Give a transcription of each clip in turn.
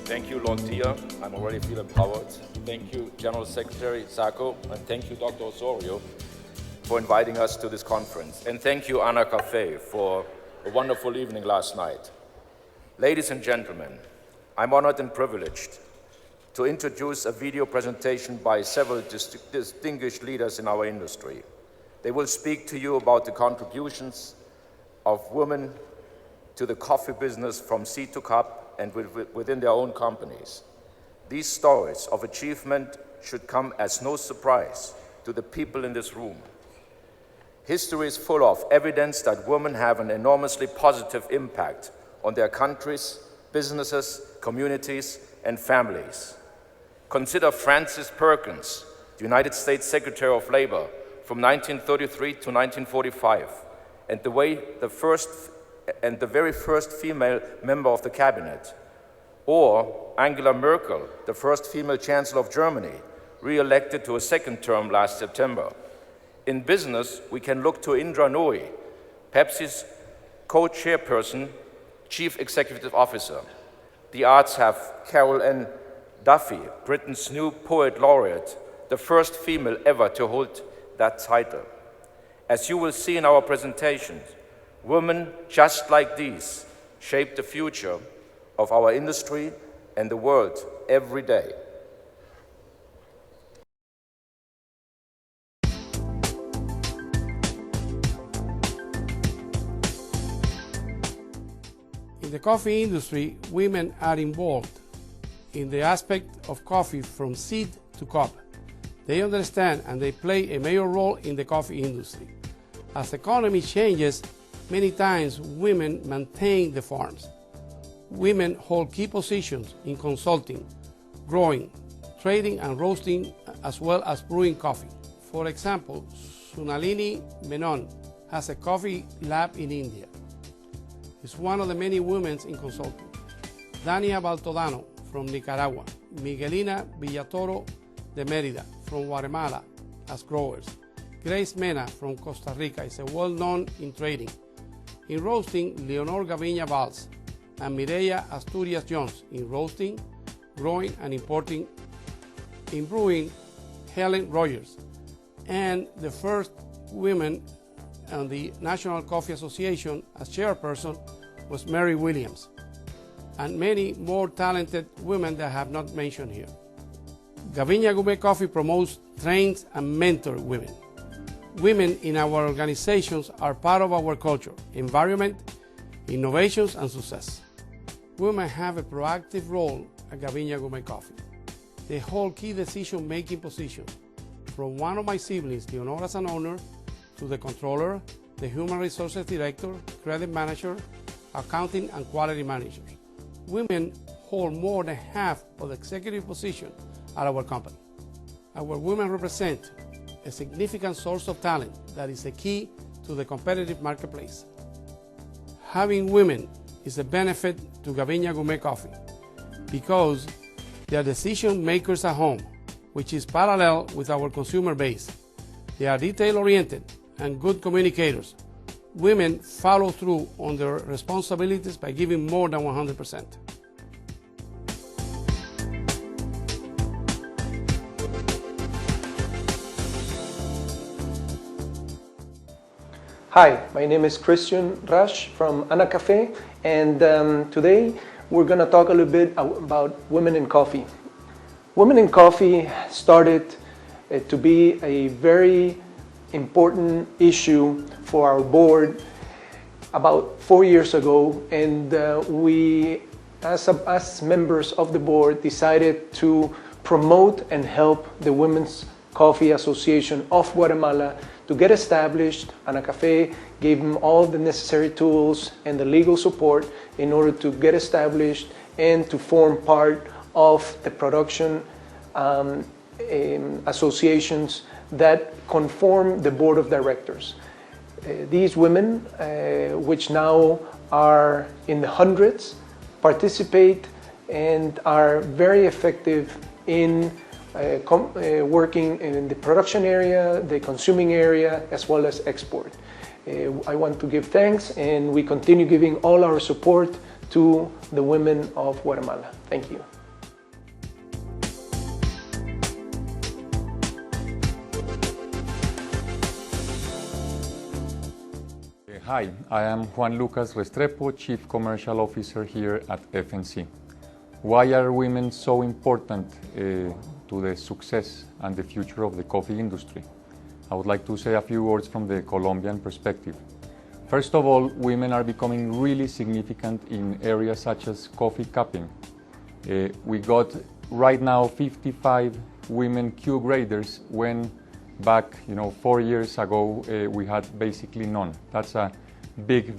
Thank you, Lord Tia. I'm already feeling empowered. Thank you, General Secretary Sacco, and thank you, Dr. Osorio, for inviting us to this conference. And thank you, Ana Cafe, for a wonderful evening last night. Ladies and gentlemen, I'm honored and privileged to introduce a video presentation by several distinguished leaders in our industry. They will speak to you about the contributions of women to the coffee business from seed to cup and within their own companies. These stories of achievement should come as no surprise to the people in this room. History is full of evidence that women have an enormously positive impact on their countries, businesses, communities, and families. Consider Frances Perkins, the United States Secretary of Labor from 1933 to 1945, and the very first female member of the cabinet. Or Angela Merkel, the first female Chancellor of Germany, re-elected to a second term last September. In business, we can look to Indra Nooyi, Pepsi's co-chairperson, Chief Executive Officer. The arts have Carol Ann Duffy, Britain's new Poet Laureate, the first female ever to hold that title. As you will see in our presentations, women just like these shape the future of our industry and the world every day. In the coffee industry, women are involved in the aspect of coffee from seed to cup. They understand and they play a major role in the coffee industry. As the economy changes, many times women maintain the farms. Women hold key positions in consulting, growing, trading and roasting, as well as brewing coffee. For example, Sunalini Menon has a coffee lab in India. Is one of the many women in consulting. Dania Baltodano from Nicaragua, Miguelina Villatoro de Mérida from Guatemala as growers. Grace Mena from Costa Rica is well-known in trading. In roasting, Leonor Gaviña Valls and Mireya Asturias Jones in roasting, growing and importing. In brewing, Helen Rogers. And the first woman on the National Coffee Association as chairperson was Mary Williams, and many more talented women that I have not mentioned here. Gaviña Gourmet Coffee promotes, trains, and mentors women. Women in our organizations are part of our culture, environment, innovations, and success. Women have a proactive role at Gaviña Gourmet Coffee. They hold key decision-making positions, from one of my siblings, Leonora, as an owner, to the controller, the human resources director, credit manager, accounting, and quality managers. Women hold more than half of the executive position at our company. Our women represent a significant source of talent that is a key to the competitive marketplace. Having women is a benefit to Gaviña Gourmet Coffee because they are decision makers at home, which is parallel with our consumer base. They are detail-oriented and good communicators. Women follow through on their responsibilities by giving more than 100%. Hi, my name is Christian Rasch from Ana Cafe, and today we're going to talk a little bit about women in coffee. Women in coffee started to be a very important issue for our board about 4 years ago, and we, as members of the board, decided to promote and help the Women's Coffee Association of Guatemala to get established. Ana Cafe gave them all the necessary tools and the legal support in order to get established and to form part of the production associations that conform the board of directors. These women, which now are in the hundreds, participate and are very effective in working in the production area, the consuming area, as well as export. I want to give thanks, and we continue giving all our support to the women of Guatemala. Thank you. Hi, I am Juan Lucas Restrepo, Chief Commercial Officer here at FNC. Why are women so important to the success and the future of the coffee industry? I would like to say a few words from the Colombian perspective. First of all, women are becoming really significant in areas such as coffee cupping. We got right now 55 women Q graders when back 4 years ago we had basically none. That's a big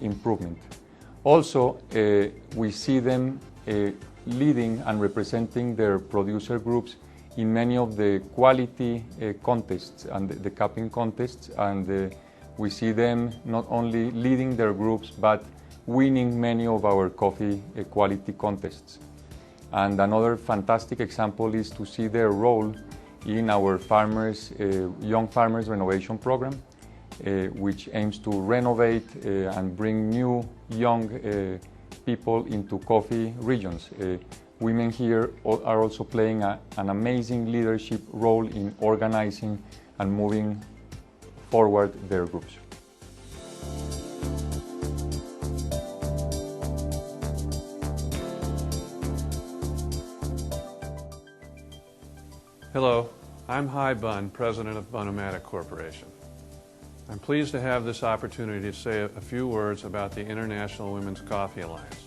improvement. Also, we see them leading and representing their producer groups in many of the quality contests and the cupping contests, and we see them not only leading their groups but winning many of our coffee quality contests. And another fantastic example is to see their role in our Young Farmers Renovation Program, which aims to renovate and bring new young people into coffee regions. Women here are also playing an amazing leadership role in organizing and moving forward their groups. Hello, I'm Hai Bun, President of Bun-O-Matic Corporation. I'm pleased to have this opportunity to say a few words about the International Women's Coffee Alliance.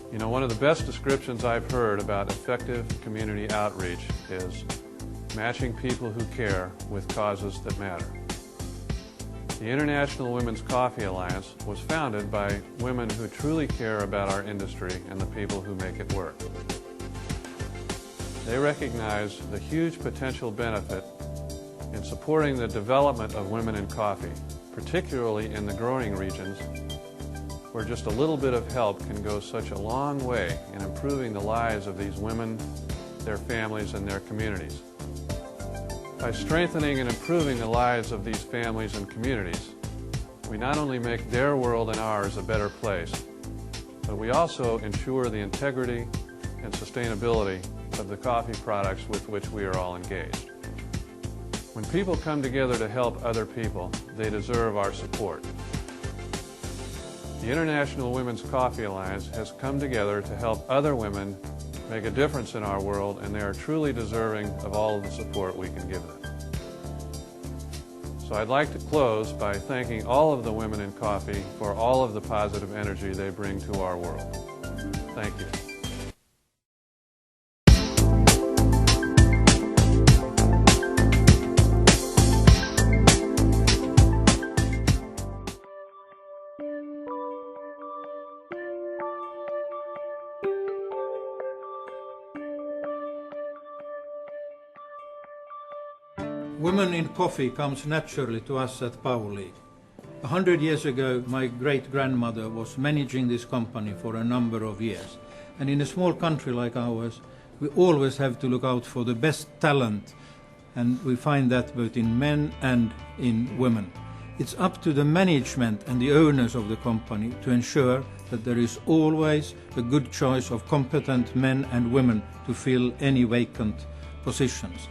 You know, one of the best descriptions I've heard about effective community outreach is matching people who care with causes that matter. The International Women's Coffee Alliance was founded by women who truly care about our industry and the people who make it work. They recognize the huge potential benefit in supporting the development of women in coffee, particularly in the growing regions, where just a little bit of help can go such a long way in improving the lives of these women, their families, and their communities. By strengthening and improving the lives of these families and communities, we not only make their world and ours a better place, but we also ensure the integrity and sustainability of the coffee products with which we are all engaged. When people come together to help other people, they deserve our support. The International Women's Coffee Alliance has come together to help other women make a difference in our world, and they are truly deserving of all of the support we can give them. So I'd like to close by thanking all of the women in coffee for all of the positive energy they bring to our world. Thank you. Women in coffee comes naturally to us at Power League. 100 years ago, my great-grandmother was managing this company for a number of years. And in a small country like ours, we always have to look out for the best talent, and we find that both in men and in women. It's up to the management and the owners of the company to ensure that there is always a good choice of competent men and women to fill any vacant positions.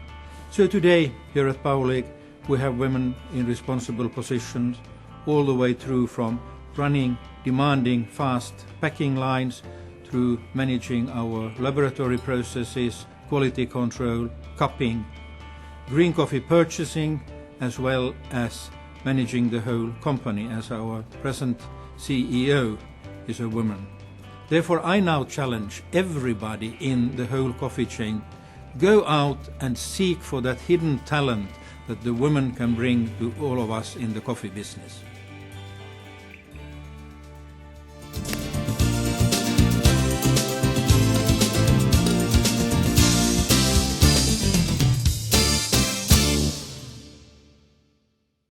So today, here at Power League, we have women in responsible positions all the way through from running demanding fast packing lines through managing our laboratory processes, quality control, cupping, green coffee purchasing, as well as managing the whole company, as our present CEO is a woman. Therefore, I now challenge everybody in the whole coffee chain: go out and seek for that hidden talent that the women can bring to all of us in the coffee business.